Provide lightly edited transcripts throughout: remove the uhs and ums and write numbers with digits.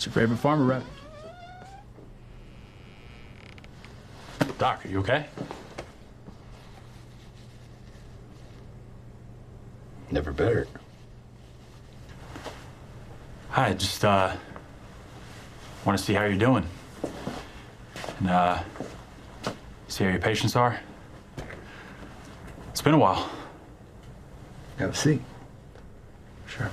What's your favorite farmer rap? Doc, are you okay? Never better. Hi, just want to see how you're doing. And see how your patients are. It's been a while. Have a seat. Sure.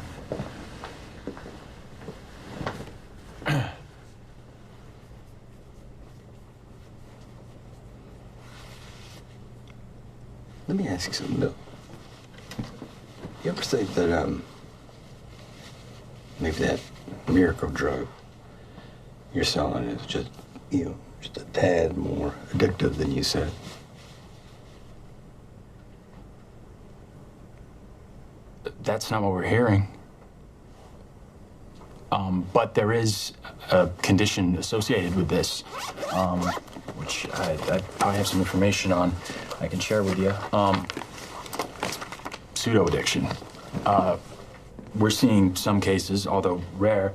Let me ask you something, Bill. You ever think that, maybe that miracle drug you're selling is just, just a tad more addictive than you said? That's not what we're hearing. But there is a condition associated with this, which I probably have some information on I can share with you. Pseudo-addiction. We're seeing some cases, although rare,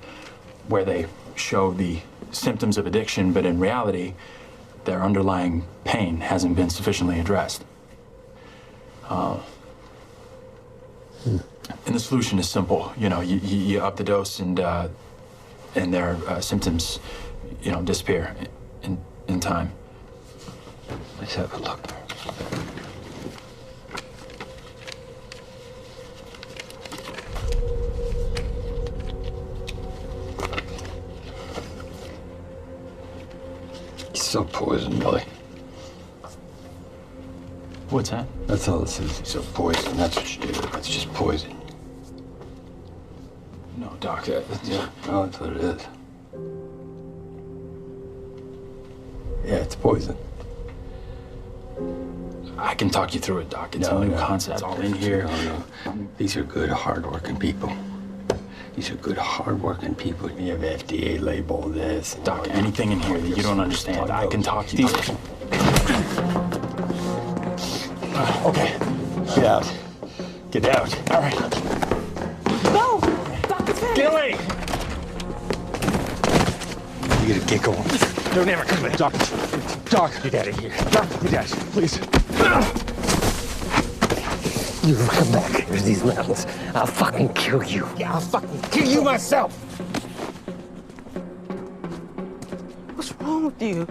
where they show the symptoms of addiction, but in reality, their underlying pain hasn't been sufficiently addressed. And the solution is simple. You up the dose and their symptoms, disappear in time. Let's have a look. You're so poison, Billy. What's that? That's all this is. You're so poison. That's what you do. That's just poison. No, Doc. Yeah, no, that's what it is. Yeah, it's poison. I can talk you through it, Doc. It's a new concept. It's all in here. No. These are good, hard-working people. These are good, hard-working people. You have FDA label this. Doc, anything in here that you don't understand, I can talk you through. Okay. Get out. Get out. All right. No! Doc, it's finished! Get away! You gotta get going. Don't ever come back. Doc, get out of here. Doc, get out, please. You ever come back here to these mountains, I'll fucking kill you. Yeah, I'll fucking kill you myself! What's wrong with you?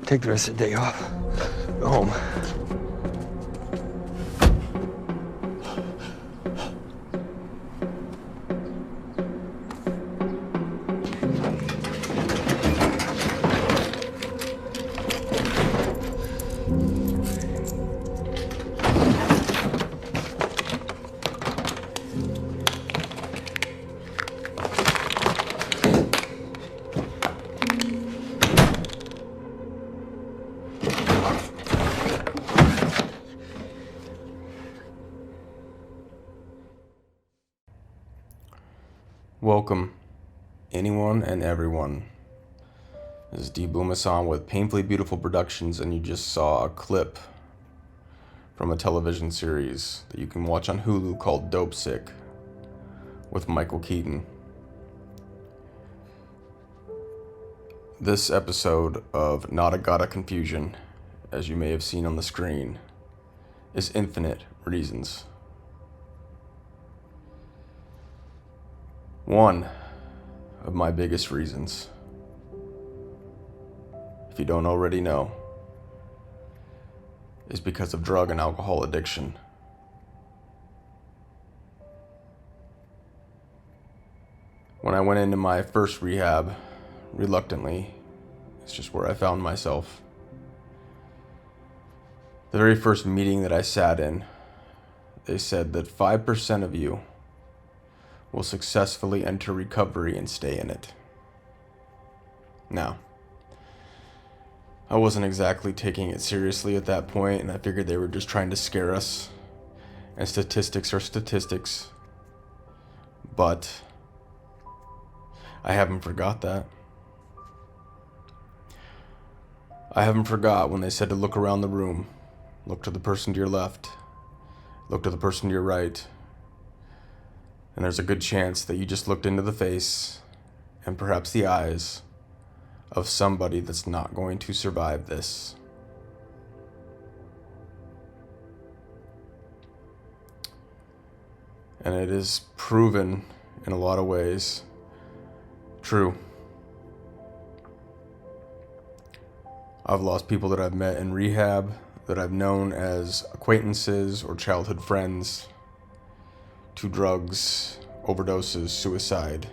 Take the rest of the day off. Go home. Welcome, anyone and everyone. This is Booma San with Painfully Beautiful Productions, and you just saw a clip from a television series that you can watch on Hulu called Dopesick with Michael Keaton. This episode of Not a God of Confusion, as you may have seen on the screen, is Infinite Reasons. One of my biggest reasons, if you don't already know, is because of drug and alcohol addiction. When I went into my first rehab, reluctantly, it's just where I found myself. The very first meeting that I sat in, they said that 5% of you will successfully enter recovery and stay in it. Now, I wasn't exactly taking it seriously at that point, and I figured they were just trying to scare us, and statistics are statistics, but I haven't forgot that. I haven't forgot when they said to look around the room, look to the person to your left, look to the person to your right, and there's a good chance that you just looked into the face and perhaps the eyes of somebody that's not going to survive this. And it is proven in a lot of ways true. I've lost people that I've met in rehab, that I've known as acquaintances or childhood friends, to drugs, overdoses, suicide.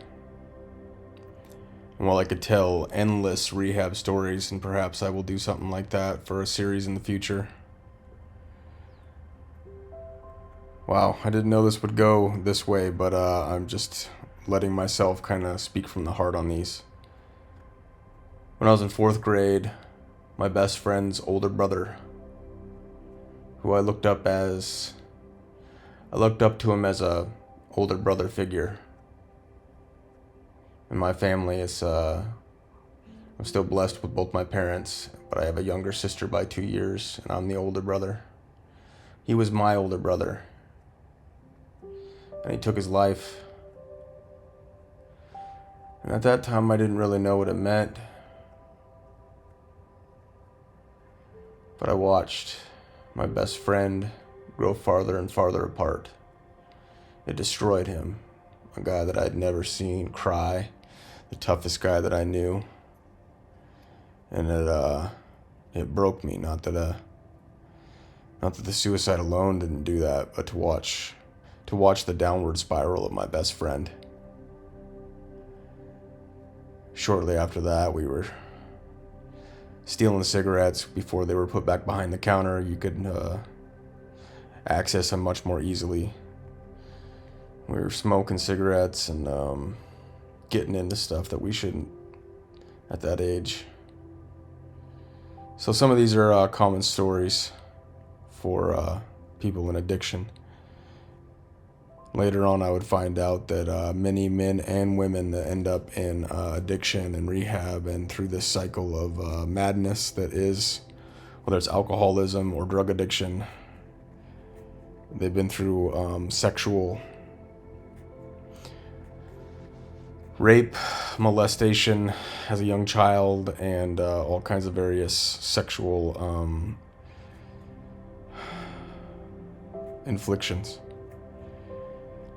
And while I could tell endless rehab stories, and perhaps I will do something like that for a series in the future. Wow, I didn't know this would go this way, but I'm just letting myself kind of speak from the heart on these. When I was in 4th grade, my best friend's older brother, who I looked up to him as a older brother figure. In my family, I'm still blessed with both my parents, but I have a younger sister by 2 years, and I'm the older brother. He was my older brother, and he took his life. And at that time, I didn't really know what it meant, but I watched my best friend grow farther and farther apart. It destroyed him, a guy that I'd never seen cry, the toughest guy that I knew. And it broke me. Not that the suicide alone didn't do that, but to watch the downward spiral of my best friend. Shortly after that, we were stealing cigarettes before they were put back behind the counter. You could access them much more easily. We were smoking cigarettes and getting into stuff that we shouldn't at that age. So some of these are common stories for people in addiction. Later on, I would find out that many men and women that end up in addiction and rehab and through this cycle of madness that is, whether it's alcoholism or drug addiction, they've been through sexual rape, molestation as a young child, and all kinds of various sexual inflictions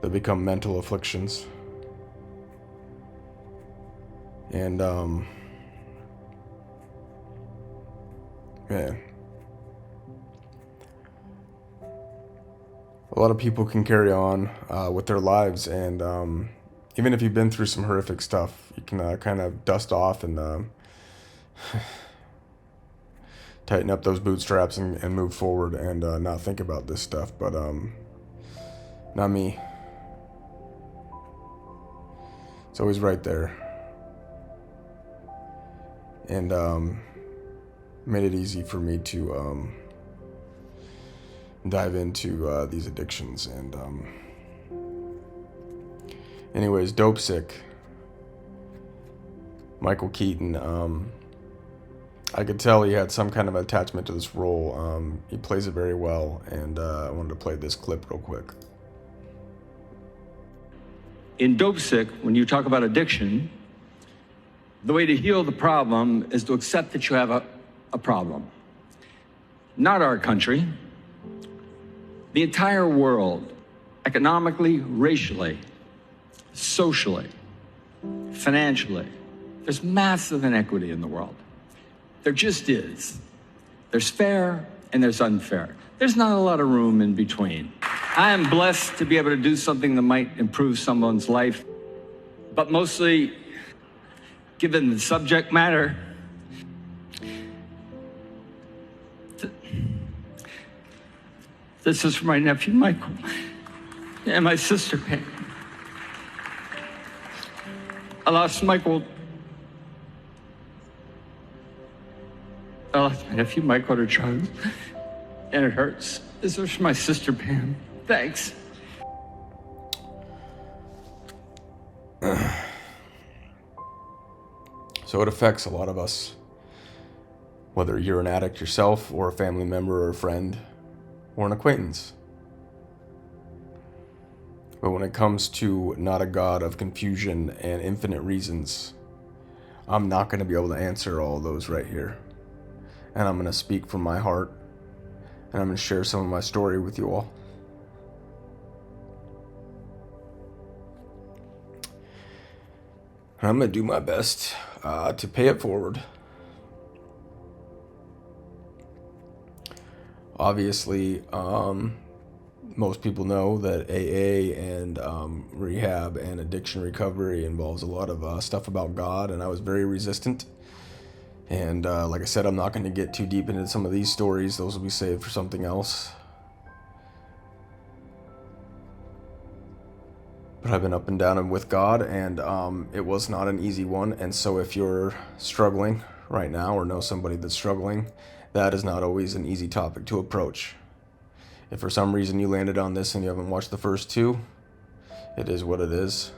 that become mental afflictions. And man, a lot of people can carry on with their lives, and even if you've been through some horrific stuff, you can kind of dust off and tighten up those bootstraps and move forward and not think about this stuff. But not me. It's always right there. And made it easy for me to dive into these addictions. And anyways, Dopesick, Michael Keaton, I could tell he had some kind of attachment to this role. He plays it very well, and I wanted to play this clip real quick. In Dopesick, when you talk about addiction, the way to heal the problem is to accept that you have a problem. Not our country, the entire world, economically, racially, socially, financially. There's massive inequity in the world. There just is. There's fair and there's unfair. There's not a lot of room in between. I am blessed to be able to do something that might improve someone's life, but mostly, given the subject matter, this is for my nephew, Michael, and my sister, Pam. I lost Michael. I lost my nephew, Michael, to drugs, and it hurts. This is for my sister, Pam. Thanks. So it affects a lot of us, whether you're an addict yourself or a family member or a friend or an acquaintance. But when it comes to not a God of confusion and infinite reasons, I'm not going to be able to answer all those right here. And I'm going to speak from my heart, and I'm going to share some of my story with you all. And I'm going to do my best to pay it forward. Obviously, most people know that AA and rehab and addiction recovery involves a lot of stuff about God, and I was very resistant. And like I said, I'm not going to get too deep into some of these stories. Those will be saved for something else. But I've been up and down with God, and it was not an easy one. And so if you're struggling right now or know somebody that's struggling, that is not always an easy topic to approach. If for some reason you landed on this and you haven't watched the first two, it is what it is.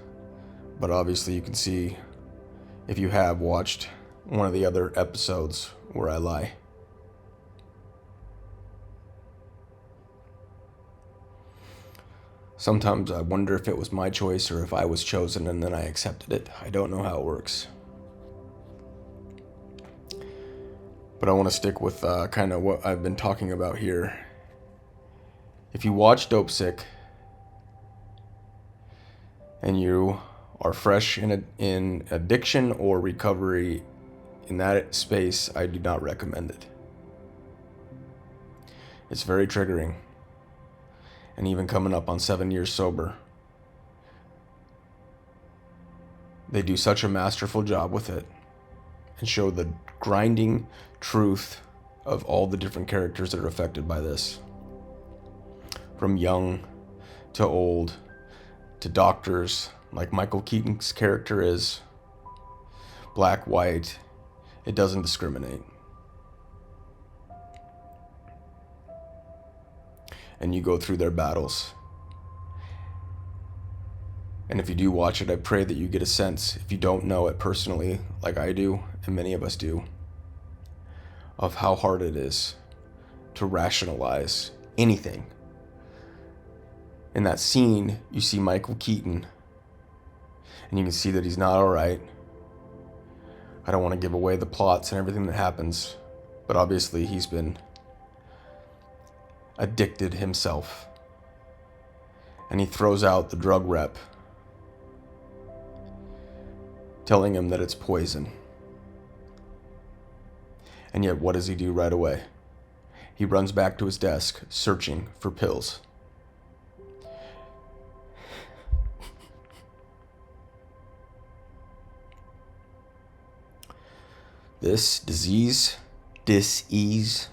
But obviously you can see, if you have watched one of the other episodes, where I lie. Sometimes I wonder if it was my choice or if I was chosen and then I accepted it. I don't know how it works. But I want to stick with kind of what I've been talking about here. If you watch Dopesick and you are fresh in addiction or recovery in that space, I do not recommend it. It's very triggering. And even coming up on 7 years sober, they do such a masterful job with it and show the grinding truth of all the different characters that are affected by this. From young to old to doctors, like Michael Keaton's character is, black, white, it doesn't discriminate. And you go through their battles. And if you do watch it, I pray that you get a sense, if you don't know it personally, like I do, and many of us do, of how hard it is to rationalize anything. In that scene, you see Michael Keaton, and you can see that he's not all right. I don't want to give away the plots and everything that happens, but obviously he's been addicted himself. And he throws out the drug rep, telling him that it's poison. And yet, what does he do right away? He runs back to his desk, searching for pills. This disease, dis-ease,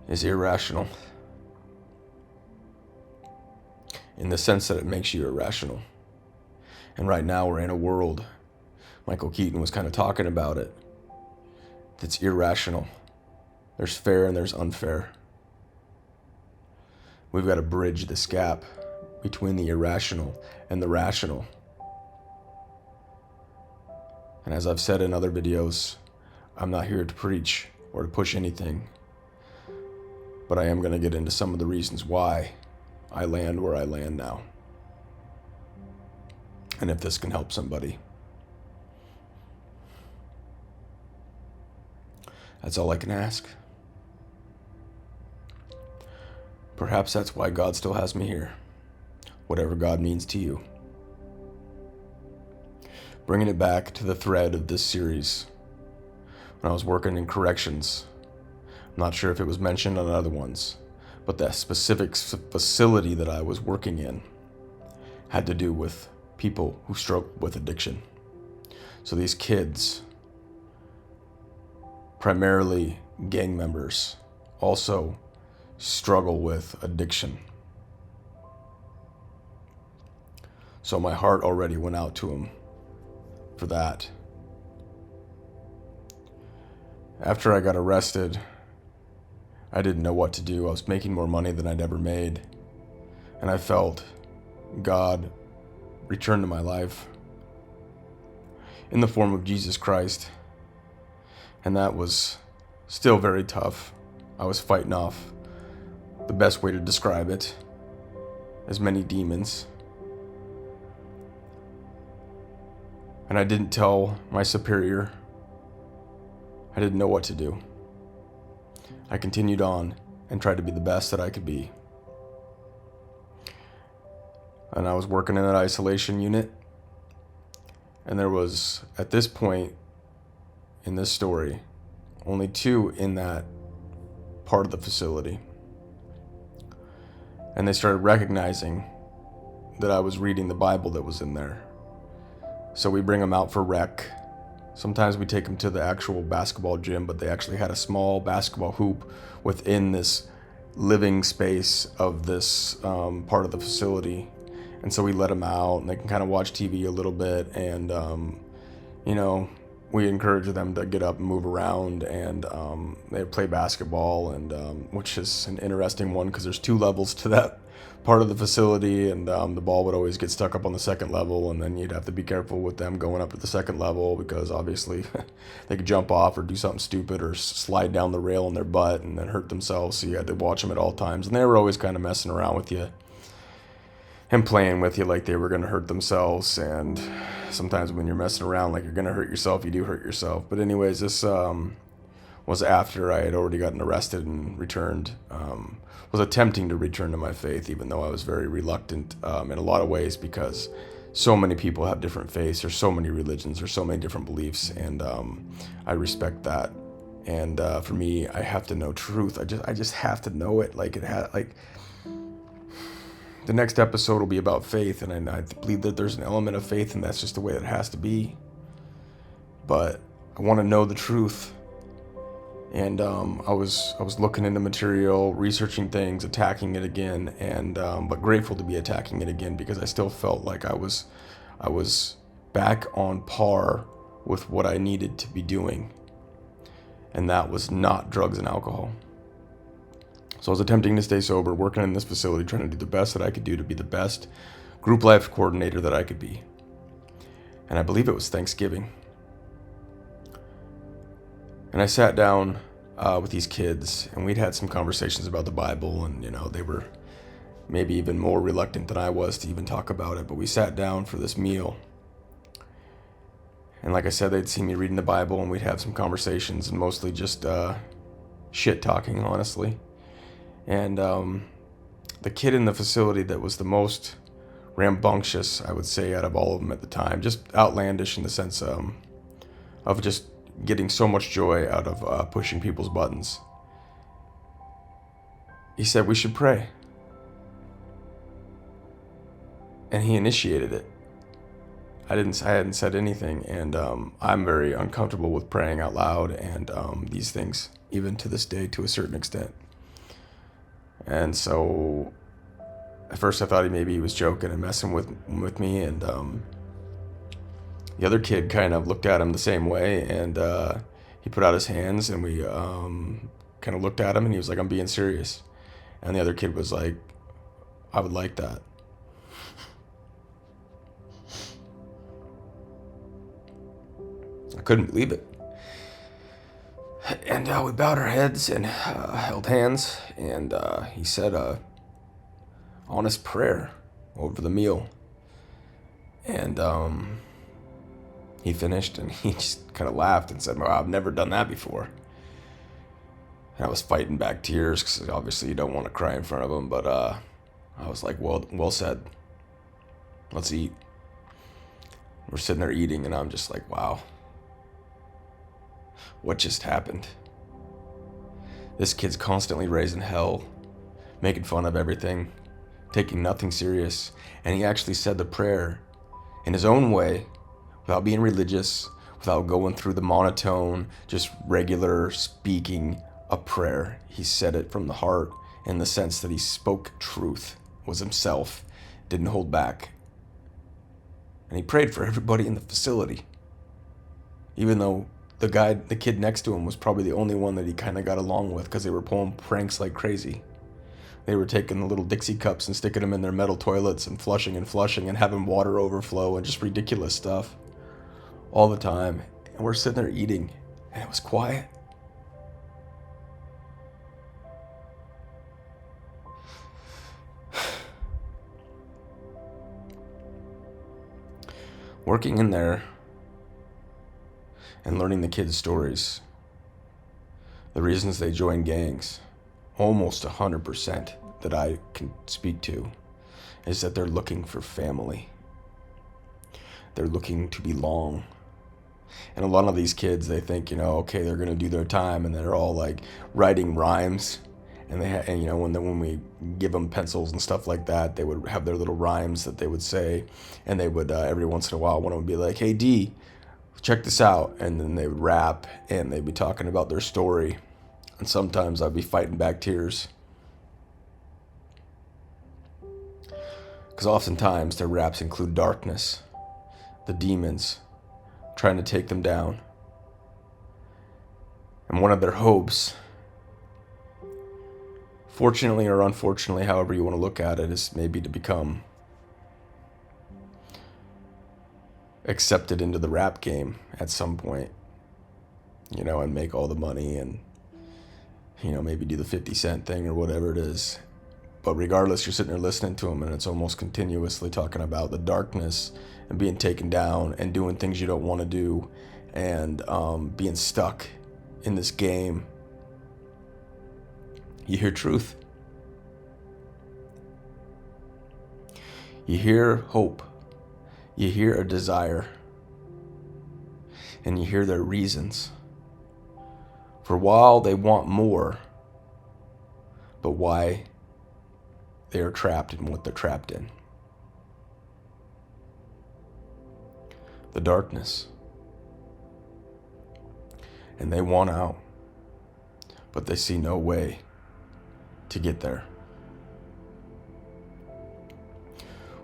is irrational. In the sense that it makes you irrational. And right now we're in a world, Michael Keaton was kind of talking about it, that's irrational. There's fair and there's unfair. We've got to bridge this gap between the irrational and the rational. And as I've said in other videos, I'm not here to preach or to push anything, but I am going to get into some of the reasons why I land where I land now. And if this can help somebody. That's all I can ask. Perhaps that's why God still has me here. Whatever God means to you. Bringing it back to the thread of this series. When I was working in corrections, I'm not sure if it was mentioned on other ones, but that specific facility that I was working in had to do with people who struggled with addiction. So these kids, primarily gang members, also struggle with addiction. So my heart already went out to them for that. After I got arrested, I didn't know what to do. I was making more money than I'd ever made. And I felt God return to my life in the form of Jesus Christ. And that was still very tough. I was fighting off the best way to describe it. as many demons. And I didn't tell my superior. I didn't know what to do. I continued on and tried to be the best that I could be. And I was working in an isolation unit. And there was, at this point in this story, only 2 in that part of the facility. And they started recognizing that I was reading the Bible that was in there. So we bring them out for rec. Sometimes we take them to the actual basketball gym, but they actually had a small basketball hoop within this living space of this part of the facility. And so we let them out, and they can kind of watch TV a little bit, and we encourage them to get up and move around, and they play basketball, and which is an interesting one because there's 2 levels to that part of the facility, and the ball would always get stuck up on the second level, and then you'd have to be careful with them going up to the second level because obviously they could jump off or do something stupid or slide down the rail on their butt and then hurt themselves, so you had to watch them at all times. And they were always kind of messing around with you and playing with you like they were going to hurt themselves. And sometimes when you're messing around like you're going to hurt yourself, you do hurt yourself. But anyways, this was after I had already gotten arrested and returned, was attempting to return to my faith, even though I was very reluctant in a lot of ways, because so many people have different faiths, there's so many religions, there's so many different beliefs, and I respect that. And for me, I have to know truth. I just have to know it. The next episode will be about faith, and I believe that there's an element of faith, and that's just the way it has to be. But I want to know the truth. And I was looking into material, researching things, attacking it again, and but grateful to be attacking it again because I still felt like I was back on par with what I needed to be doing, and that was not drugs and alcohol. So I was attempting to stay sober, working in this facility, trying to do the best that I could do to be the best group life coordinator that I could be. And I believe it was Thanksgiving. And I sat down with these kids, and we'd had some conversations about the Bible, and they were maybe even more reluctant than I was to even talk about it. But we sat down for this meal, and like I said, they'd seen me reading the Bible, and we'd have some conversations, and mostly just shit talking, honestly. And the kid in the facility that was the most rambunctious, I would say, out of all of them at the time, just outlandish in the sense of just getting so much joy out of pushing people's buttons. He said we should pray. And he initiated it. I hadn't said anything, and I'm very uncomfortable with praying out loud and these things, even to this day, to a certain extent. And so at first I thought maybe he was joking and messing with me, and the other kid kind of looked at him the same way, and he put out his hands, and we kind of looked at him, and he was like, "I'm being serious." And the other kid was like, "I would like that." I couldn't believe it. And we bowed our heads and held hands, and he said a honest prayer over the meal. And he finished, and he just kind of laughed and said, "Well, I've never done that before." And I was fighting back tears because obviously you don't want to cry in front of him, but I was like, well said. Let's eat. We're sitting there eating, and I'm just like, wow. What just happened? This kid's constantly raising hell, making fun of everything, taking nothing serious, and he actually said the prayer in his own way, without being religious, without going through the monotone, just regular speaking a prayer. He said it from the heart in the sense that he spoke truth, was himself, didn't hold back. And he prayed for everybody in the facility, even though the kid next to him was probably the only one that he kind of got along with, because they were pulling pranks like crazy. They were taking the little Dixie cups and sticking them in their metal toilets and flushing and having water overflow and just ridiculous stuff all the time. And we're sitting there eating, and it was quiet. Working in there and learning the kids' stories, the reasons they join gangs, almost 100% that I can speak to, is that they're looking for family. They're looking to belong. And a lot of these kids, they think, okay, they're going to do their time, and they're all like writing rhymes. And when we give them pencils and stuff like that, they would have their little rhymes that they would say, and they would every once in a while, one of them would be like, "Hey D, check this out," and then they would rap, and they'd be talking about their story, and sometimes I'd be fighting back tears, because oftentimes their raps include darkness, the demons trying to take them down, and one of their hopes, fortunately or unfortunately, however you want to look at it, is maybe to become accepted into the rap game at some point, and make all the money and, maybe do the 50 Cent thing or whatever it is. But regardless, you're sitting there listening to them, and it's almost continuously talking about the darkness and being taken down and doing things you don't want to do, and being stuck in this game. You hear truth. You hear hope. You hear a desire. And you hear their reasons. For while they want more, but why they are trapped in what they're trapped in. The darkness. And they want out, but they see no way to get there.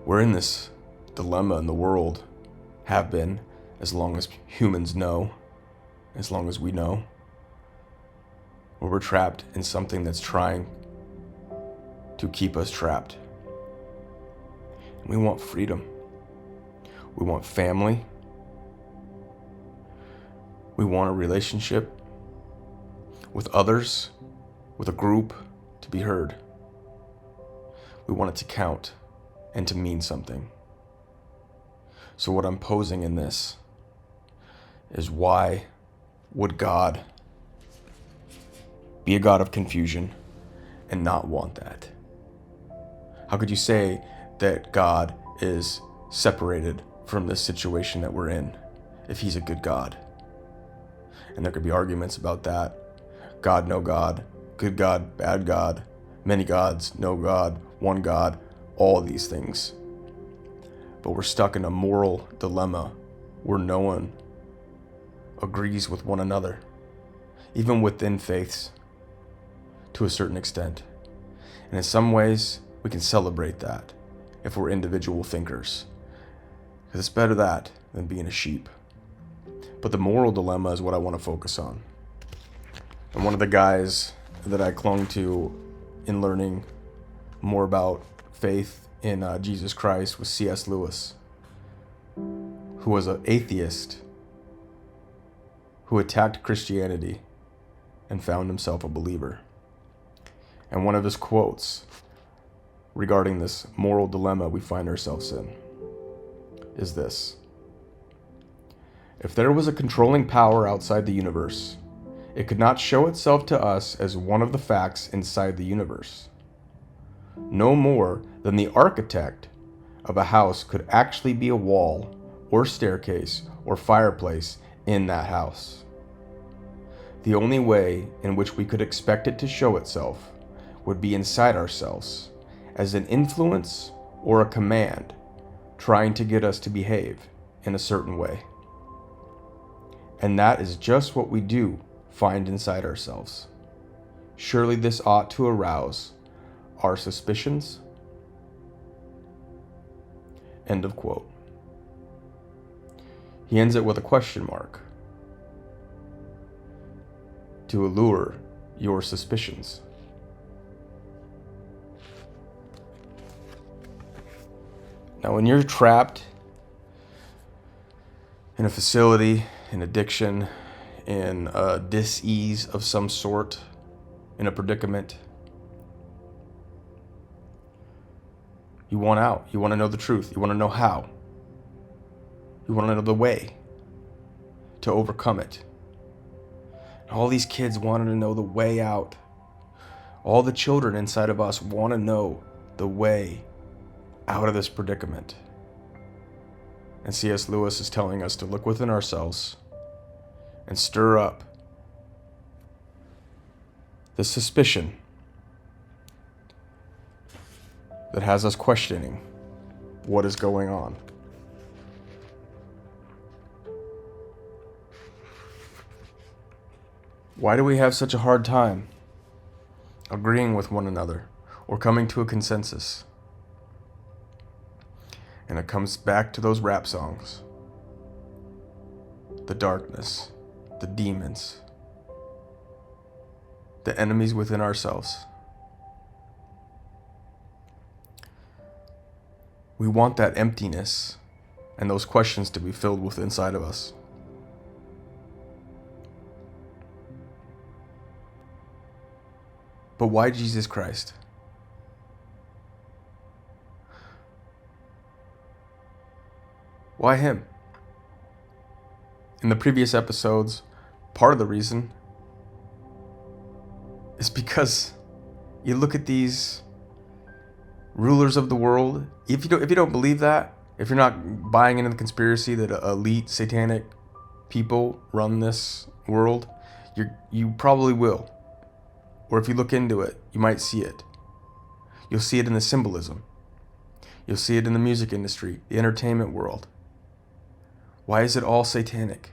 We're in this dilemma in the world, have been, as long as humans know, as long as we know, where we're trapped in something that's trying to keep us trapped. And we want freedom. We want family. We want a relationship with others, with a group, to be heard. We want it to count and to mean something. So what I'm posing in this is, why would God be a God of confusion and not want that? How could you say that God is separated from this situation that we're in if he's a good God? And there could be arguments about that. God, no God, good God, bad God, many gods, no God, one God, all these things. But we're stuck in a moral dilemma where no one agrees with one another, even within faiths, to a certain extent. And in some ways, we can celebrate that if we're individual thinkers, because it's better that than being a sheep. But the moral dilemma is what I want to focus on. And one of the guys that I clung to in learning more about faith in Jesus Christ was C.S. Lewis, who was an atheist who attacked Christianity and found himself a believer. And one of his quotes regarding this moral dilemma we find ourselves in is this: if there was a controlling power outside the universe, it could not show itself to us as one of the facts inside the universe. No more than the architect of a house could actually be a wall or staircase or fireplace in that house. The only way in which we could expect it to show itself would be inside ourselves, as an influence or a command trying to get us to behave in a certain way. And that is just what we do find inside ourselves. Surely this ought to arouse our suspicions. End of quote. He ends it with a question mark to allure your suspicions. Now, when you're trapped in a facility, in addiction, in a dis-ease of some sort, in a predicament, you want out. You want to know the truth. You want to know how. You We want to know the way to overcome it. All these kids wanted to know the way out. All the children inside of us want to know the way out of this predicament. And C.S. Lewis is telling us to look within ourselves and stir up the suspicion that has us questioning what is going on. Why do we have such a hard time agreeing with one another or coming to a consensus? And it comes back to those rap songs. The darkness, the demons, the enemies within ourselves. We want that emptiness and those questions to be filled with inside of us. But why Jesus Christ? Why him? In the previous episodes, part of the reason is because you look at these rulers of the world. If you don't believe that, if you're not buying into the conspiracy that elite satanic people run this world, you probably will. Or if you look into it, you might see it. You'll see it in the symbolism. You'll see it in the music industry, the entertainment world. Why is it all satanic?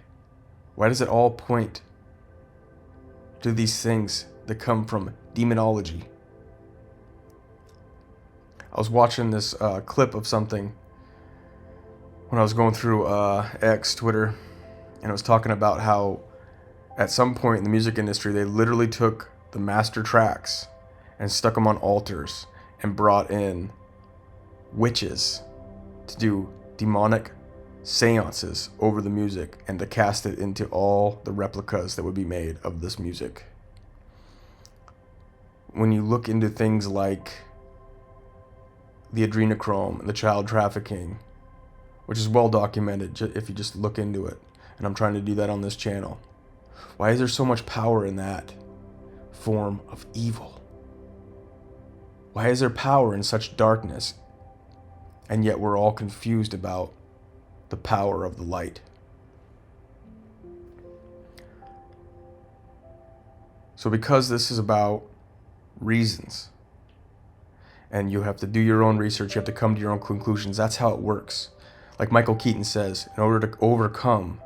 Why does it all point to these things that come from demonology? I was watching this clip of something when I was going through X, Twitter, and it was talking about how at some point in the music industry, they literally took the master tracks and stuck them on altars and brought in witches to do demonic seances over the music and to cast it into all the replicas that would be made of this music. When you look into things like the adrenochrome and the child trafficking, which is well documented if you just look into it, and I'm trying to do that on this channel, why is there so much power in that form of evil? Why is there power in such darkness, and yet we're all confused about the power of the light? So because this is about reasons, and you have to do your own research, you have to come to your own conclusions, that's how it works. Like Michael Keaton says, in order to overcome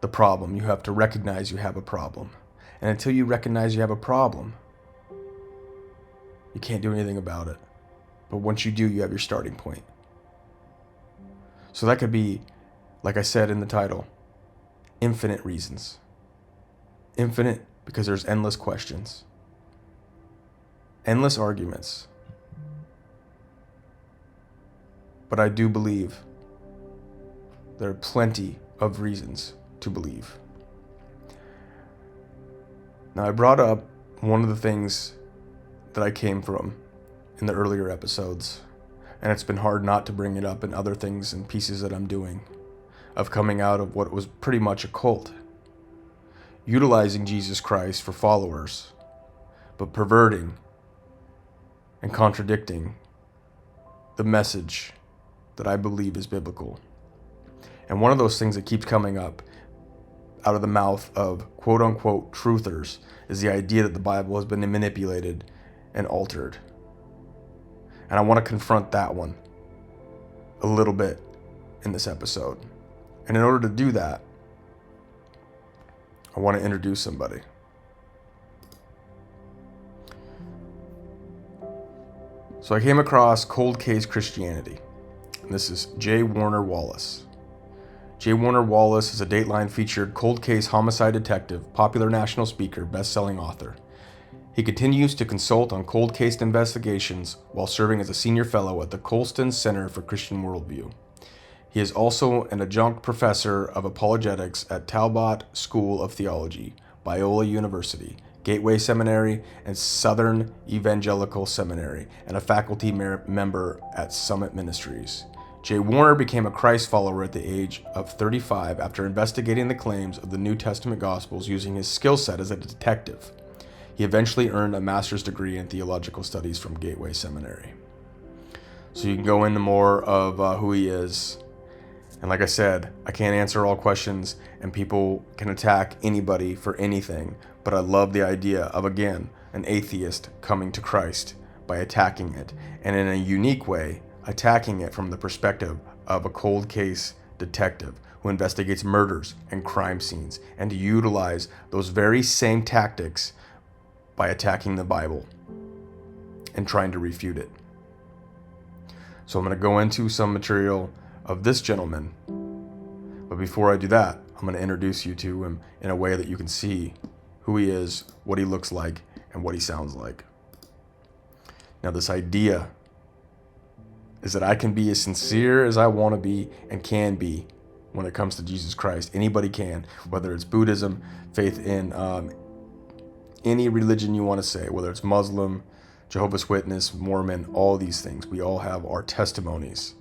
the problem, you have to recognize you have a problem. And until you recognize you have a problem, you can't do anything about it. But once you do, you have your starting point. So that could be, like I said in the title, infinite reasons. Infinite because there's endless questions. Endless arguments. But I do believe there are plenty of reasons to believe. Now, I brought up one of the things that I came from in the earlier episodes, and it's been hard not to bring it up in other things and pieces that I'm doing, of coming out of what was pretty much a cult, utilizing Jesus Christ for followers, but perverting and contradicting the message that I believe is biblical. And one of those things that keeps coming up out of the mouth of quote-unquote truthers is the idea that the Bible has been manipulated and altered. And I want to confront that one a little bit in this episode. And in order to do that, I want to introduce somebody. So I came across Cold Case Christianity. And this is J. Warner Wallace. J. Warner Wallace is a Dateline featured cold case homicide detective, popular national speaker, best-selling author. He continues to consult on cold case investigations while serving as a senior fellow at the Colston Center for Christian Worldview. He is also an adjunct professor of apologetics at Talbot School of Theology, Biola University, Gateway Seminary, and Southern Evangelical Seminary, and a faculty member at Summit Ministries. Jay Warner became a Christ follower at the age of 35 after investigating the claims of the New Testament Gospels using his skill set as a detective. He eventually earned a master's degree in theological studies from Gateway Seminary. So you can go into more of who he is. And like I said, I can't answer all questions, and people can attack anybody for anything, but I love the idea of, again, an atheist coming to Christ by attacking it, and in a unique way, attacking it from the perspective of a cold case detective who investigates murders and crime scenes, and to utilize those very same tactics by attacking the Bible and trying to refute it. So I'm going to go into some material of this gentleman, but before I do that, I'm going to introduce you to him in a way that you can see who he is, what he looks like, and what he sounds like. Now, this idea is that I can be as sincere as I want to be and can be when it comes to Jesus Christ. Anybody can, whether it's Buddhism, faith in any religion you want to say, whether it's Muslim, Jehovah's Witness, Mormon, all these things. We all have our testimonies.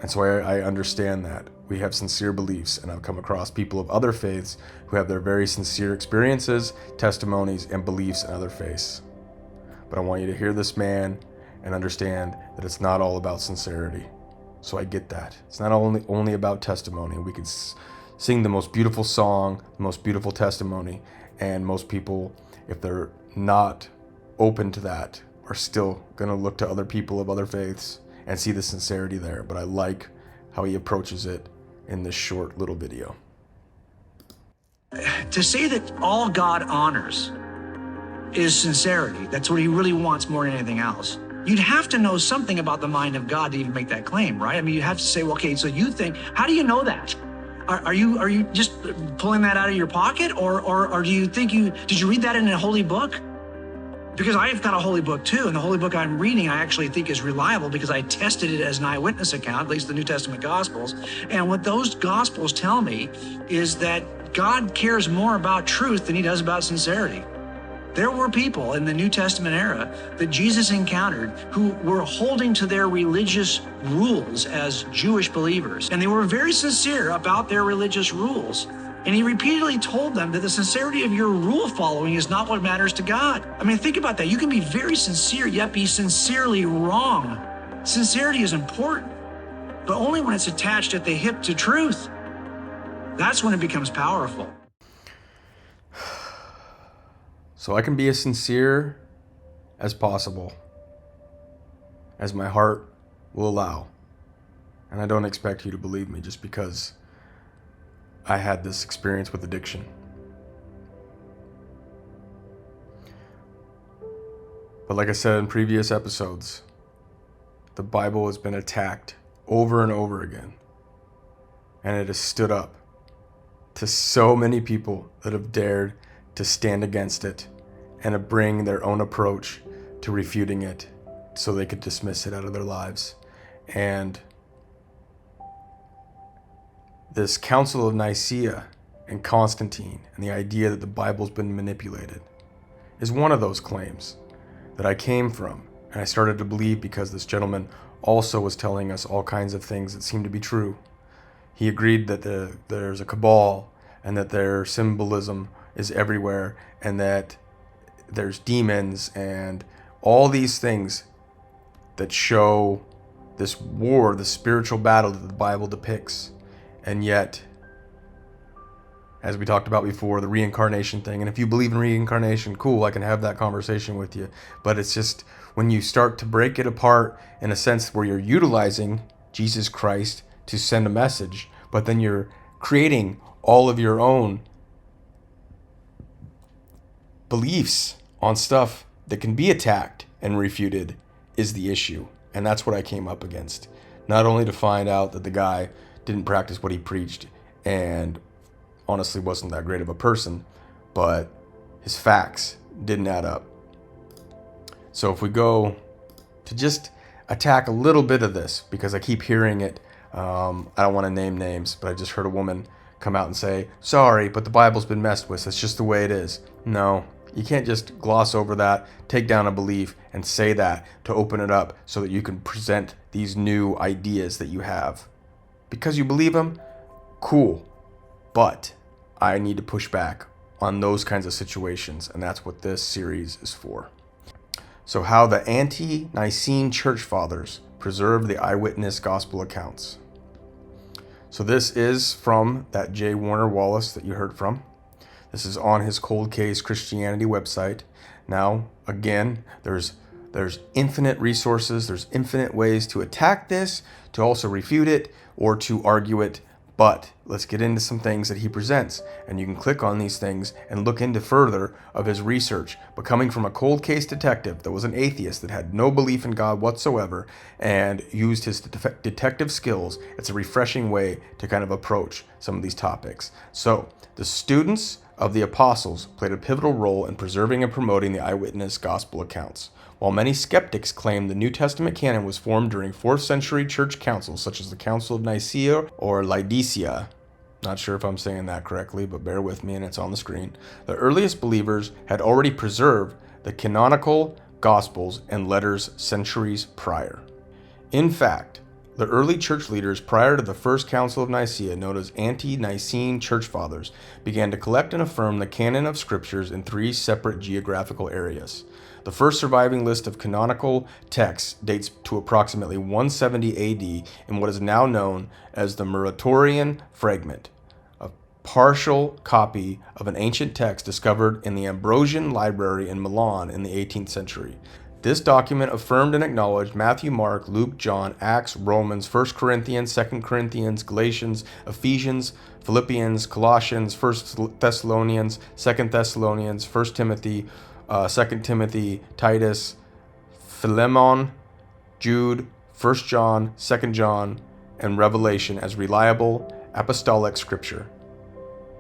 And so I understand that. We have sincere beliefs, and I've come across people of other faiths who have their very sincere experiences, testimonies, and beliefs in other faiths. But I want you to hear this man and understand that it's not all about sincerity. So I get that. It's not only about testimony. We could sing the most beautiful song, the most beautiful testimony, and most people, if they're not open to that, are still going to look to other people of other faiths and see the sincerity there. But I like how he approaches it in this short little video. To say that all God honors is sincerity, that's what he really wants more than anything else, you'd have to know something about the mind of God to even make that claim, right? I mean, you have to say, well, okay, so you think, how do you know that? Are you just pulling that out of your pocket, or do you think did you read that in a holy book? Because I've got a holy book too, and the holy book I'm reading I actually think is reliable because I tested it as an eyewitness account, at least the New Testament Gospels. And what those Gospels tell me is that God cares more about truth than he does about sincerity. There were people in the New Testament era that Jesus encountered who were holding to their religious rules as Jewish believers, and they were very sincere about their religious rules. And he repeatedly told them that the sincerity of your rule following is not what matters to God. I mean, think about that. You can be very sincere, yet be sincerely wrong. Sincerity is important, but only when it's attached at the hip to truth. That's when it becomes powerful. So I can be as sincere as possible, as my heart will allow. And I don't expect you to believe me just because I had this experience with addiction. But like I said in previous episodes, the Bible has been attacked over and over again. And it has stood up to so many people that have dared to stand against it and to bring their own approach to refuting it so they could dismiss it out of their lives. And this Council of Nicea and Constantine and the idea that the Bible's been manipulated is one of those claims that I came from and I started to believe because this gentleman also was telling us all kinds of things that seemed to be true. He agreed that there's a cabal and that their symbolism is everywhere and that there's demons and all these things that show this war, the spiritual battle that the Bible depicts. And yet, as we talked about before, the reincarnation thing, and if you believe in reincarnation, cool, I can have that conversation with you. But it's just when you start to break it apart in a sense where you're utilizing Jesus Christ to send a message, but then you're creating all of your own beliefs on stuff that can be attacked and refuted is the issue. And that's what I came up against. Not only to find out that the guy didn't practice what he preached and honestly wasn't that great of a person, but his facts didn't add up. So if we go to just attack a little bit of this, because I keep hearing it, I don't want to name names, but I just heard a woman come out and say, sorry, but the Bible's been messed with. That's just the way it is. No, you can't just gloss over that, take down a belief, and say that to open it up so that you can present these new ideas that you have. Because you believe them, cool. But I need to push back on those kinds of situations, and that's what this series is for. So how the ante-Nicene church fathers preserved the eyewitness gospel accounts. So this is from that J. Warner Wallace that you heard from. This is on his Cold Case Christianity website. Now, again, there's infinite resources, there's infinite ways to attack this, to also refute it, or to argue it. But let's get into some things that he presents, and you can click on these things and look into further of his research. But coming from a cold case detective that was an atheist that had no belief in God whatsoever and used his detective skills, it's a refreshing way to kind of approach some of these topics. So the students of the apostles played a pivotal role in preserving and promoting the eyewitness gospel accounts. While many skeptics claim the New Testament canon was formed during 4th century church councils such as the Council of Nicea or Nicea, not sure if I'm saying that correctly, but bear with me and it's on the screen, the earliest believers had already preserved the canonical gospels and letters centuries prior. In fact, the early church leaders prior to the First Council of Nicea, known as ante-Nicene church fathers, began to collect and affirm the canon of scriptures in 3 separate geographical areas. The first surviving list of canonical texts dates to approximately 170 AD in what is now known as the Muratorian Fragment, a partial copy of an ancient text discovered in the Ambrosian Library in Milan in the 18th century. This document affirmed and acknowledged Matthew, Mark, Luke, John, Acts, Romans, 1 Corinthians, 2 Corinthians, Galatians, Ephesians, Philippians, Colossians, 1 Thessalonians, 2 Thessalonians, 1 Timothy, 2 Timothy, Titus, Philemon, Jude, 1 John, 2 John, and Revelation as reliable apostolic scripture.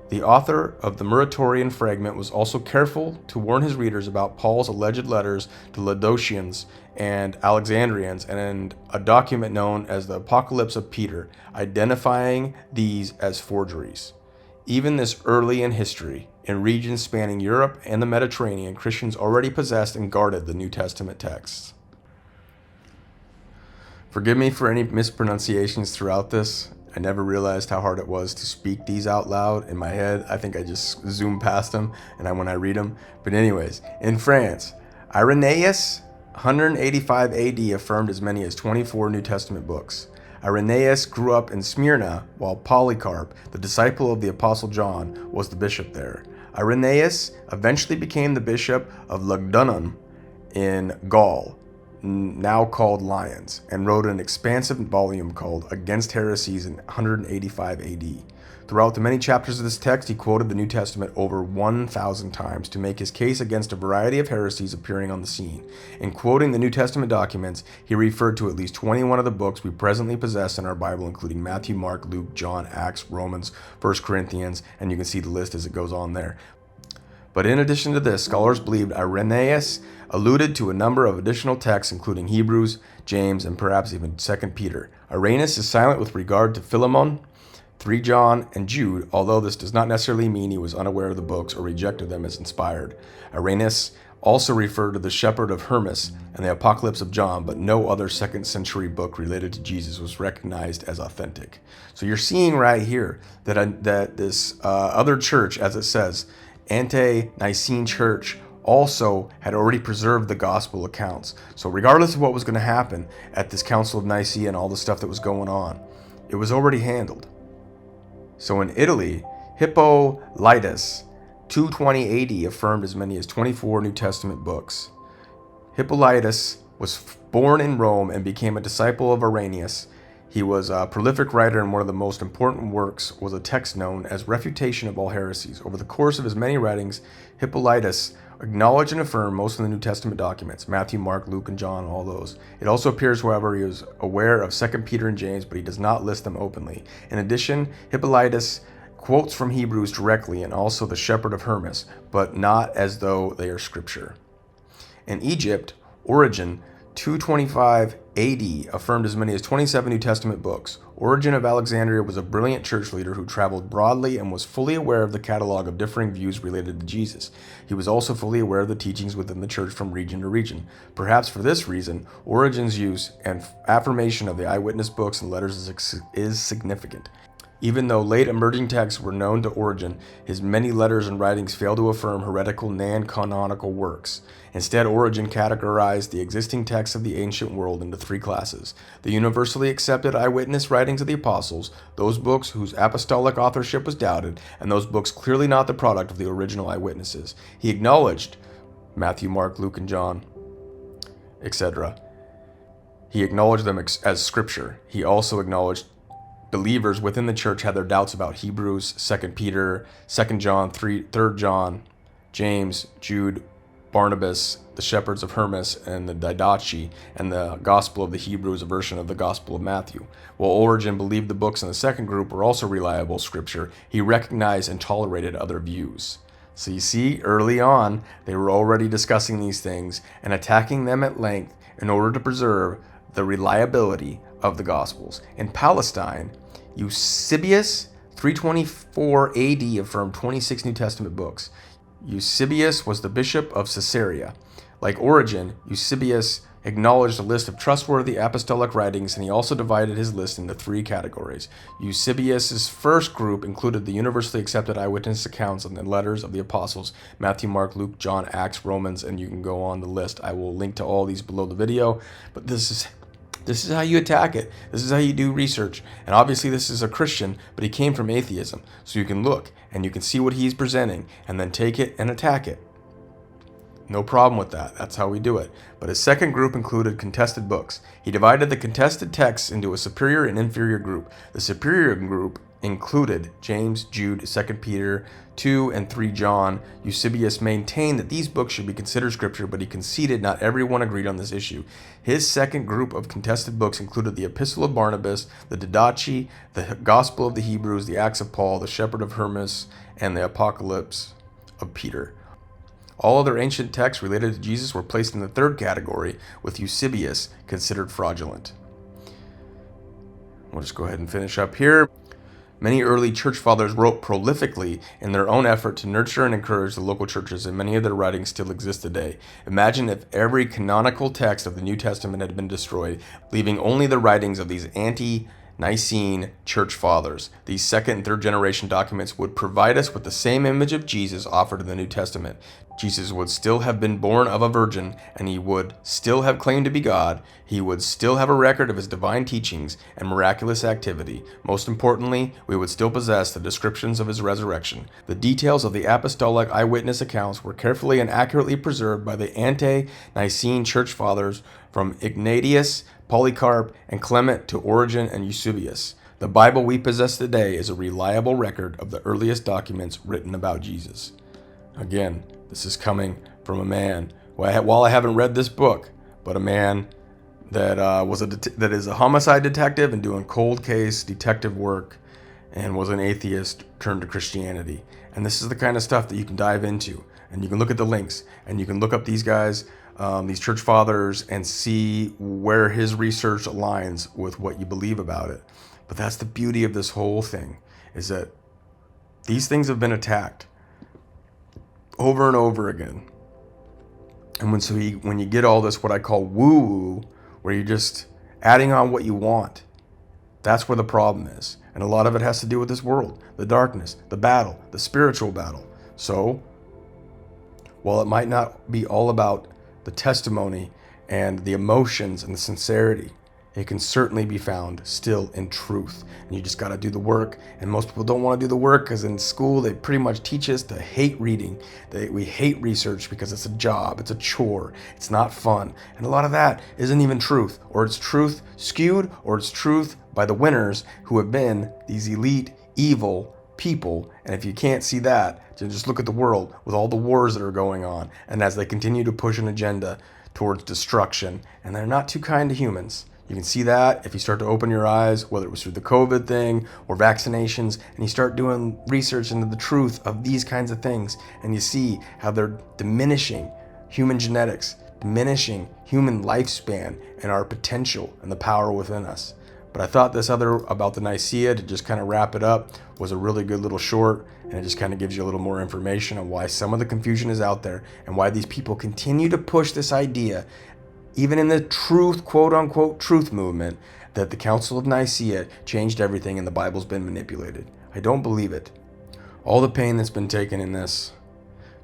The author of the Muratorian Fragment was also careful to warn his readers about Paul's alleged letters to Laodiceans and Alexandrians, and a document known as the Apocalypse of Peter, identifying these as forgeries. Even this early in history, in regions spanning Europe and the Mediterranean, Christians already possessed and guarded the New Testament texts. Forgive me for any mispronunciations throughout this. I never realized how hard it was to speak these out loud in my head. I think I just zoom past them when I read them. But anyways, in France, Irenaeus, 185 AD, affirmed as many as 24 New Testament books. Irenaeus grew up in Smyrna, while Polycarp, the disciple of the Apostle John, was the bishop there. Irenaeus eventually became the bishop of Lugdunum in Gaul, now called Lyons, and wrote an expansive volume called Against Heresies in 185 AD. Throughout the many chapters of this text, he quoted the New Testament over 1,000 times to make his case against a variety of heresies appearing on the scene. In quoting the New Testament documents, he referred to at least 21 of the books we presently possess in our Bible, including Matthew, Mark, Luke, John, Acts, Romans, 1 Corinthians, and you can see the list as it goes on there. But in addition to this, scholars believed Irenaeus alluded to a number of additional texts, including Hebrews, James, and perhaps even 2 Peter. Irenaeus is silent with regard to Philemon, 3 John, and Jude, although this does not necessarily mean he was unaware of the books or rejected them as inspired. Irenaeus also referred to the Shepherd of Hermas and the Apocalypse of John, but no other 2nd century book related to Jesus was recognized as authentic. So you're seeing right here that this other church, as it says, ante-Nicene church, also had already preserved the gospel accounts. So regardless of what was going to happen at this Council of Nicea and all the stuff that was going on, it was already handled. So in Italy, Hippolytus, 220 AD, affirmed as many as 24 New Testament books. Hippolytus was born in Rome and became a disciple of Irenaeus. He was a prolific writer, and one of the most important works was a text known as Refutation of All Heresies. Over the course of his many writings, Hippolytus acknowledged and affirmed most of the New Testament documents, Matthew, Mark, Luke, and John, all those. It also appears, however, he was aware of 2 Peter and James, but he does not list them openly. In addition, Hippolytus quotes from Hebrews directly and also the Shepherd of Hermas, but not as though they are scripture. In Egypt, Origen, 225 AD, affirmed as many as 27 New Testament books. Origen of Alexandria was a brilliant church leader who traveled broadly and was fully aware of the catalog of differing views related to Jesus. He was also fully aware of the teachings within the church from region to region. Perhaps for this reason, Origen's use and affirmation of the eyewitness books and letters is significant. Even though late emerging texts were known to Origen, his many letters and writings fail to affirm heretical non-canonical works. Instead, Origen categorized the existing texts of the ancient world into three classes: the universally accepted eyewitness writings of the apostles, those books whose apostolic authorship was doubted, and those books clearly not the product of the original eyewitnesses. He acknowledged Matthew, Mark, Luke, and John, etc. He acknowledged them as scripture. He also acknowledged believers within the church had their doubts about Hebrews, 2 Peter, 2 John, 3 John, James, Jude, Barnabas, the shepherds of Hermas, and the Didache, and the Gospel of the Hebrews, a version of the Gospel of Matthew. While Origen believed the books in the second group were also reliable scripture, he recognized and tolerated other views. So you see, early on, they were already discussing these things and attacking them at length in order to preserve the reliability of the Gospels. In Palestine, Eusebius, 324 AD, affirmed 26 New Testament books. Eusebius was the bishop of Caesarea. Like Origen, Eusebius acknowledged a list of trustworthy apostolic writings, and he also divided his list into three categories. Eusebius's first group included the universally accepted eyewitness accounts and the letters of the apostles: Matthew, Mark, Luke, John, Acts, Romans, and you can go on the list. I will link to all these below the video, but this is how you attack it. This is how you do research. And obviously this is a Christian, but he came from atheism. So you can look and you can see what he's presenting and then take it and attack it. No problem with that. That's how we do it. But his second group included contested books. He divided the contested texts into a superior and inferior group. The superior group included James, Jude, 2 Peter, 2 and 3 John. Eusebius maintained that these books should be considered scripture, but he conceded not everyone agreed on this issue. His second group of contested books included the Epistle of Barnabas, the Didache, the Gospel of the Hebrews, the Acts of Paul, the Shepherd of Hermas, and the Apocalypse of Peter. All other ancient texts related to Jesus were placed in the third category, with Eusebius considered fraudulent. We'll just go ahead and finish up here. Many early church fathers wrote prolifically in their own effort to nurture and encourage the local churches, and many of their writings still exist today. Imagine if every canonical text of the New Testament had been destroyed, leaving only the writings of these Nicene church fathers. These second and third generation documents would provide us with the same image of Jesus offered in the New Testament. Jesus would still have been born of a virgin, and he would still have claimed to be God. He would still have a record of his divine teachings and miraculous activity. Most importantly, we would still possess the descriptions of his resurrection. The details of the apostolic eyewitness accounts were carefully and accurately preserved by the ante-Nicene church fathers, from Ignatius, Polycarp, and Clement to Origen and Eusebius. The Bible we possess today is a reliable record of the earliest documents written about Jesus. Again, this is coming from a man, while I haven't read this book, but a man that that is a homicide detective and doing cold case detective work, and was an atheist turned to Christianity. And this is the kind of stuff that you can dive into, and you can look at the links, and you can look up these guys, these church fathers, and see where his research aligns with what you believe about it. But that's the beauty of this whole thing, is that these things have been attacked over and over again. And when you get all this, what I call woo-woo, where you're just adding on what you want, that's where the problem is. And a lot of it has to do with this world, the darkness, the battle, the spiritual battle. So, while it might not be all about the testimony and the emotions and the sincerity, it can certainly be found still in truth. And you just got to do the work. And most people don't want to do the work because in school they pretty much teach us to hate reading. We hate research because it's a job, it's a chore, it's not fun. And a lot of that isn't even truth. Or it's truth skewed, or it's truth by the winners who have been these elite, evil people. And if you can't see that, then just look at the world with all the wars that are going on. And as they continue to push an agenda towards destruction, and they're not too kind to humans. You can see that if you start to open your eyes, whether it was through the COVID thing or vaccinations, and you start doing research into the truth of these kinds of things, and you see how they're diminishing human genetics, diminishing human lifespan and our potential and the power within us. But I thought this other about the Nicea, to just kind of wrap it up, was a really good little short, and it just kind of gives you a little more information on why some of the confusion is out there and why these people continue to push this idea, even in the truth, quote unquote, truth movement, that the Council of Nicea changed everything and the Bible's been manipulated. I don't believe it. All the pain that's been taken in this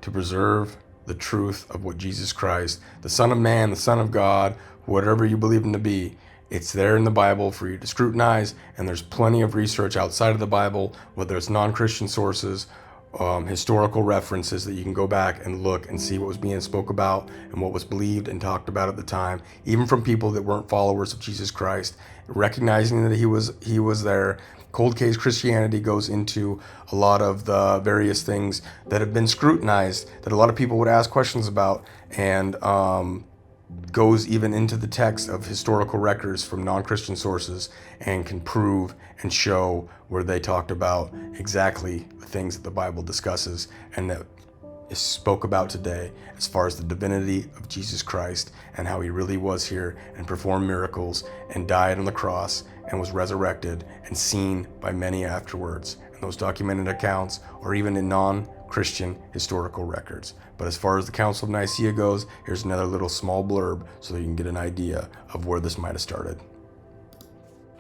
to preserve the truth of what Jesus Christ, the Son of Man, the Son of God, whatever you believe him to be, it's there in the Bible for you to scrutinize, and there's plenty of research outside of the Bible, whether it's non-Christian sources, historical references that you can go back and look and see what was being spoke about and what was believed and talked about at the time, even from people that weren't followers of Jesus Christ, recognizing that he was there. Cold case Christianity goes into a lot of the various things that have been scrutinized, that a lot of people would ask questions about, and goes even into the text of historical records from non-Christian sources and can prove and show where they talked about exactly the things that the Bible discusses and that is spoke about today as far as the divinity of Jesus Christ and how he really was here and performed miracles and died on the cross and was resurrected and seen by many afterwards. And those documented accounts are even in non-Christian historical records. But as far as the Council of Nicea goes, here's another little small blurb so that you can get an idea of where this might have started.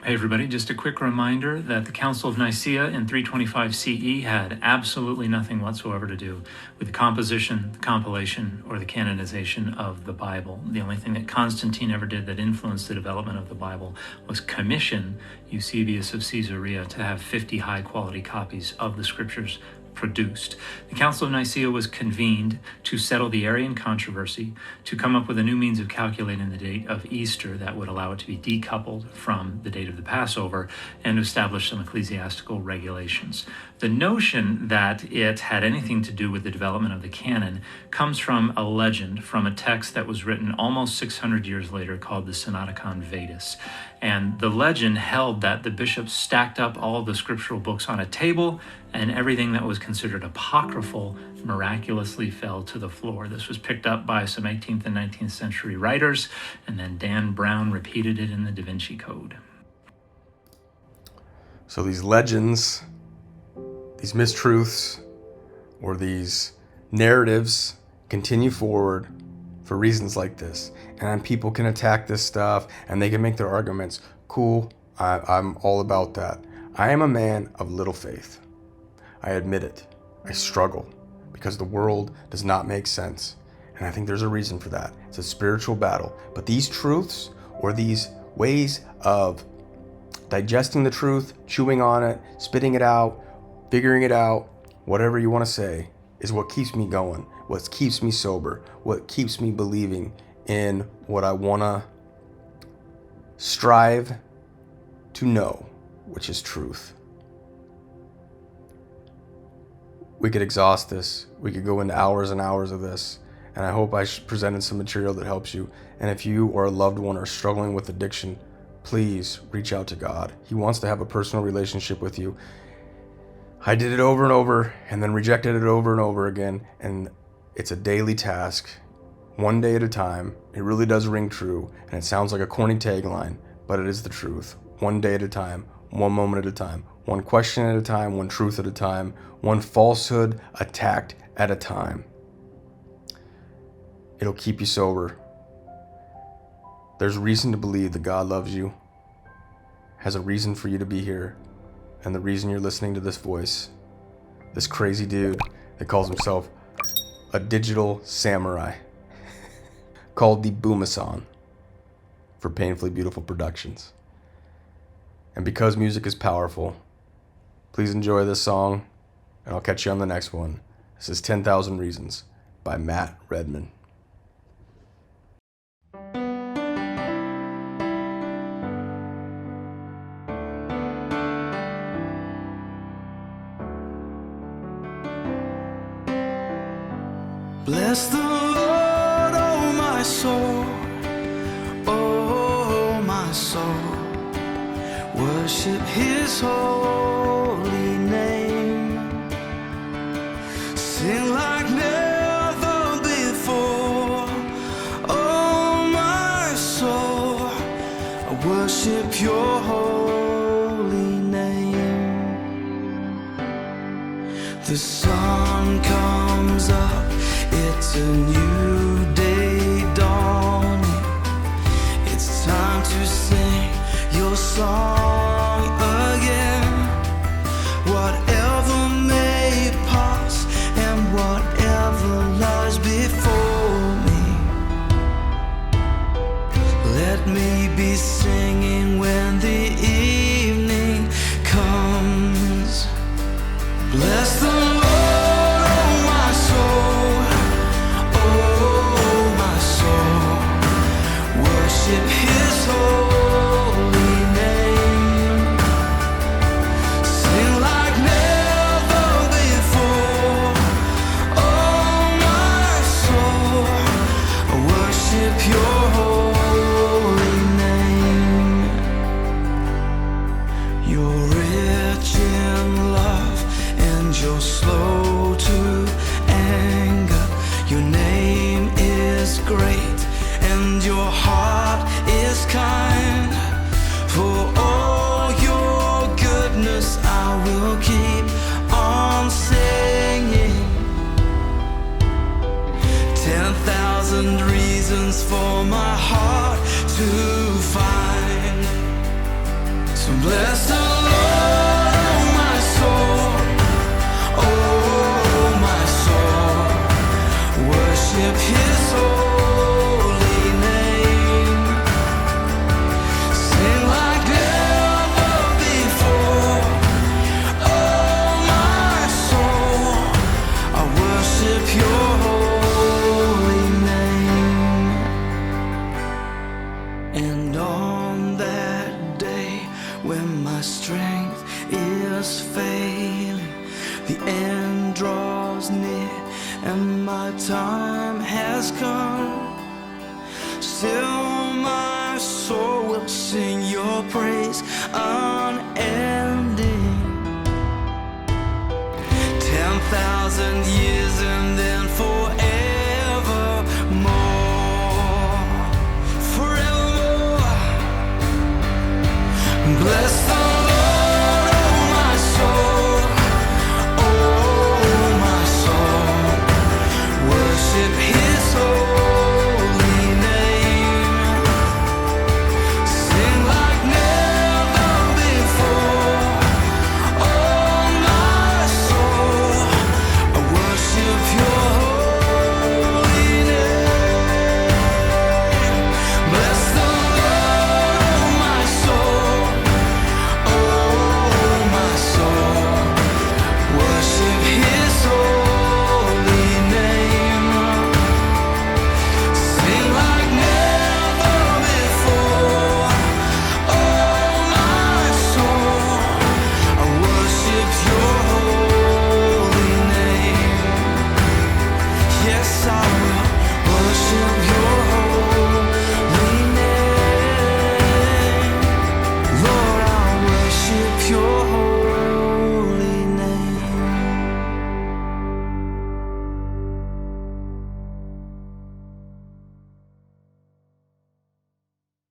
Hey everybody, just a quick reminder that the Council of Nicea in 325 CE had absolutely nothing whatsoever to do with the composition, the compilation, or the canonization of the Bible. The only thing that Constantine ever did that influenced the development of the Bible was commission Eusebius of Caesarea to have 50 high-quality copies of the scriptures produced. The Council of Nicea was convened to settle the Arian controversy, to come up with a new means of calculating the date of Easter that would allow it to be decoupled from the date of the Passover, and to establish some ecclesiastical regulations. The notion that it had anything to do with the development of the canon comes from a legend, from a text that was written almost 600 years later called the Synodicon Vetus. And the legend held that the bishops stacked up all the scriptural books on a table, and everything that was considered apocryphal miraculously fell to the floor. This was picked up by some 18th and 19th century writers, and then Dan Brown repeated it in the Da Vinci Code. So these legends, these mistruths, or these narratives continue forward for reasons like this. And people can attack this stuff and they can make their arguments. Cool, I'm all about that. I am a man of little faith. I admit it. I struggle because the world does not make sense. And I think there's a reason for that. It's a spiritual battle. But these truths, or these ways of digesting the truth, chewing on it, spitting it out, figuring it out, whatever you want to say, is what keeps me going, what keeps me sober, what keeps me believing in what I want to strive to know, which is truth. We could exhaust this. We could go into hours and hours of this. And I hope I presented some material that helps you. And if you or a loved one are struggling with addiction, please reach out to God. He wants to have a personal relationship with you. I did it over and over and then rejected it over and over again. And it's a daily task, one day at a time. It really does ring true. And it sounds like a corny tagline, but it is the truth. One day at a time, one moment at a time, one question at a time, one truth at a time, one falsehood attacked at a time. It'll keep you sober. There's reason to believe that God loves you, has a reason for you to be here, and the reason you're listening to this voice, this crazy dude that calls himself a digital samurai, called the Booma San for Painfully Beautiful Productions. And because music is powerful, please enjoy this song, and I'll catch you on the next one. This is 10,000 Reasons by Matt Redman. Bless the Lord, oh my soul, oh my soul. Worship his holy name. Sing like never before, oh my soul. I worship your holy name. The sun comes up, it's a new day dawning. It's time to sing your song again. Whatever may pass and whatever lies before me, let me be singing when the evening comes. Bless the Lord, oh my soul, oh my soul. Worship his holy name. Sing like never before, oh my soul. Worship your holy name. You're rich in love and you're slow to anger. Your name is great and your heart is kind. For all your goodness I will keep on singing. 10,000 reasons for my heart to find. So bless the Lord, oh my soul, oh my soul. Worship his holy name. Sing like never before, oh my soul. I worship your holy name. And on that day when my strength is failing, the end draws near and my time has come, still my soul will sing your praise.